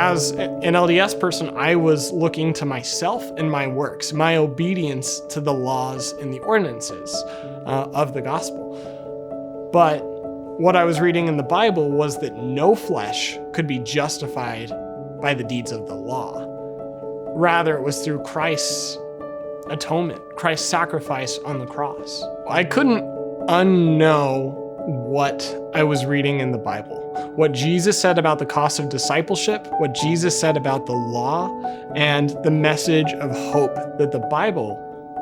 As an LDS person, I was looking to myself and my works, my obedience to the laws and the ordinances of the gospel. But what I was reading in the Bible was that no flesh could be justified by the deeds of the law. Rather, it was through Christ's atonement, Christ's sacrifice on the cross. I couldn't unknow what I was reading in the Bible. What Jesus said about the cost of discipleship, what Jesus said about the law, and the message of hope that the Bible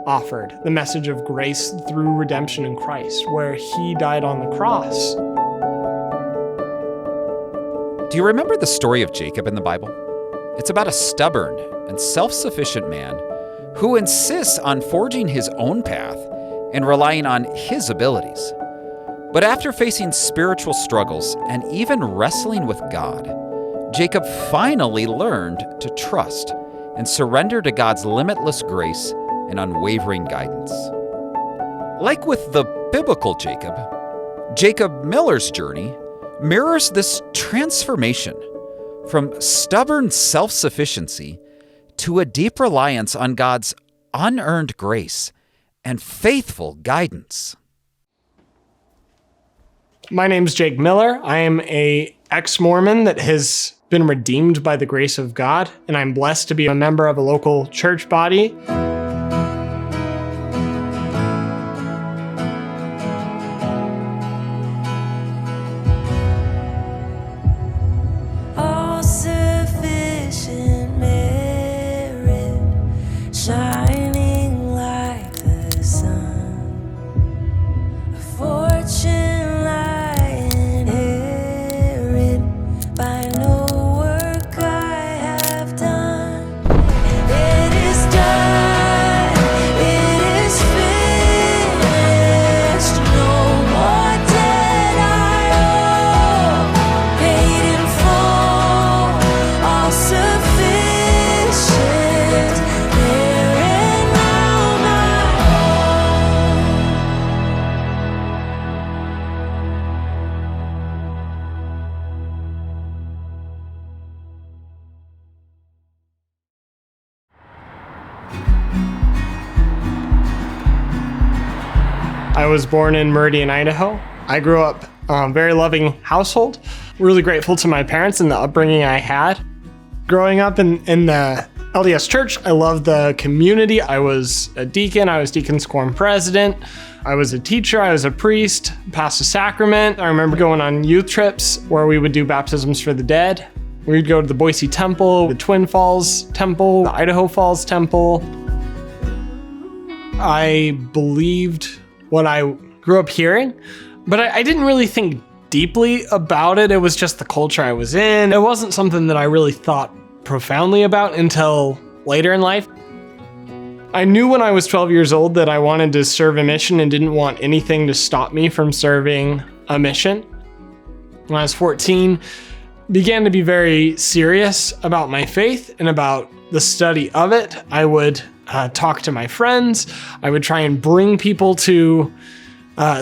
offered, the message of grace through redemption in Christ, where he died on the cross. Do you remember the story of Jacob in the Bible? It's about a stubborn and self-sufficient man who insists on forging his own path and relying on his abilities. But after facing spiritual struggles and even wrestling with God, Jacob finally learned to trust and surrender to God's limitless grace and unwavering guidance. Like with the biblical Jacob, Jacob Miller's journey mirrors this transformation from stubborn self-sufficiency to a deep reliance on God's unearned grace and faithful guidance. My name's Jake Miller. I am an ex-Mormon that has been redeemed by the grace of God, and I'm blessed to be a member of a local church body. I was born in Meridian, Idaho. I grew up in a very loving household. Really grateful to my parents and the upbringing I had. Growing up in the LDS church, I loved the community. I was a deacon. I was deacon's quorum president. I was a teacher. I was a priest, passed a sacrament. I remember going on youth trips where we would do baptisms for the dead. We'd go to the Boise Temple, the Twin Falls Temple, the Idaho Falls Temple. I believed what I grew up hearing, but I didn't really think deeply about it. It was just the culture I was in. It wasn't something that I really thought profoundly about until later in life. I knew when I was 12 years old that I wanted to serve a mission and didn't want anything to stop me from serving a mission. When I was 14, began to be very serious about my faith and about the study of it. I would talk to my friends. I would try and bring people to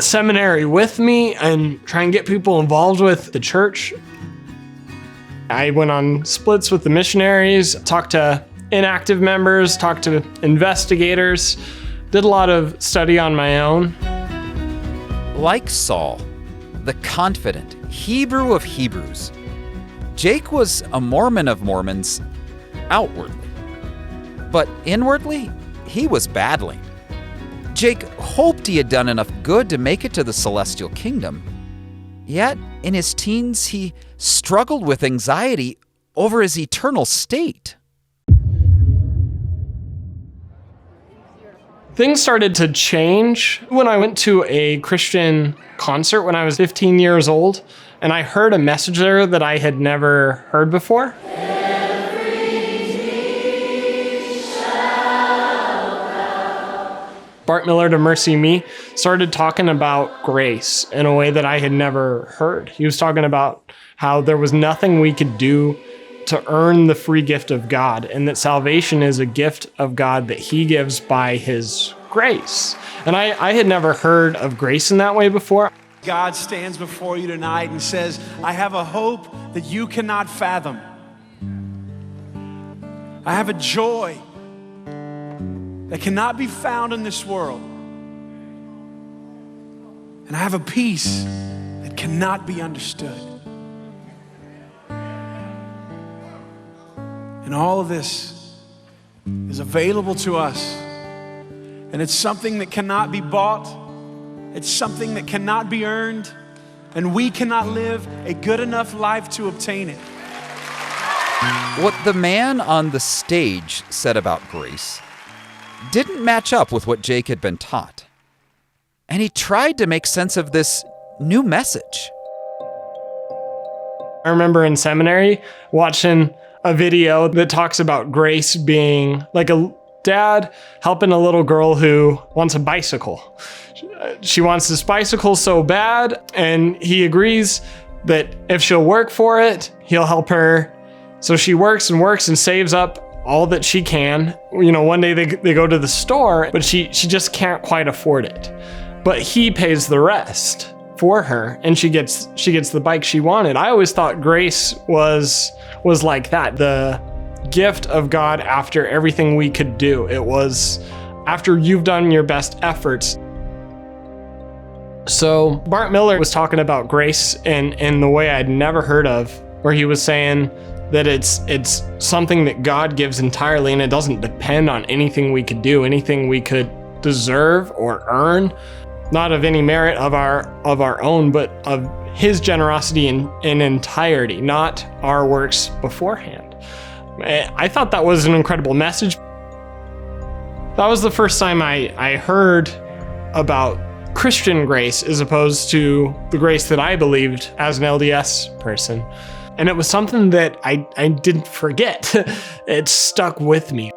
seminary with me and try and get people involved with the church. I went on splits with the missionaries, talked to inactive members, talked to investigators, did a lot of study on my own. Like Saul, the confident Hebrew of Hebrews, Jake was a Mormon of Mormons outwardly. But inwardly, he was battling. Jake hoped he had done enough good to make it to the celestial kingdom. Yet, in his teens, he struggled with anxiety over his eternal state. Things started to change when I went to a Christian concert when I was 15 years old, and I heard a message there that I had never heard before. Bart Miller to Mercy Me started talking about grace in a way that I had never heard. He was talking about how there was nothing we could do to earn the free gift of God, and that salvation is a gift of God that he gives by his grace. And I had never heard of grace in that way before. God stands before you tonight and says, I have a hope that you cannot fathom. I have a joy that cannot be found in this world. And I have a peace that cannot be understood. And all of this is available to us. And it's something that cannot be bought. It's something that cannot be earned. And we cannot live a good enough life to obtain it. What the man on the stage said about grace didn't match up with what Jake had been taught. And he tried to make sense of this new message. I remember in seminary watching a video that talks about grace being like a dad helping a little girl who wants a bicycle. She wants this bicycle so bad, and he agrees that if she'll work for it, he'll help her. So she works and saves up all that she can. You know, one day they go to the store, but she just can't quite afford it. But he pays the rest for her, and she gets the bike she wanted. I always thought grace was like that, the gift of God after everything we could do. It was after you've done your best efforts. So Bart Miller was talking about grace in the way I'd never heard of, where he was saying that it's something that God gives entirely, and it doesn't depend on anything we could do, anything we could deserve or earn, not of any merit of our own, but of his generosity in entirety, not our works beforehand. I thought that was an incredible message. That was the first time I heard about Christian grace as opposed to the grace that I believed as an LDS person. And it was something that I didn't forget. It stuck with me.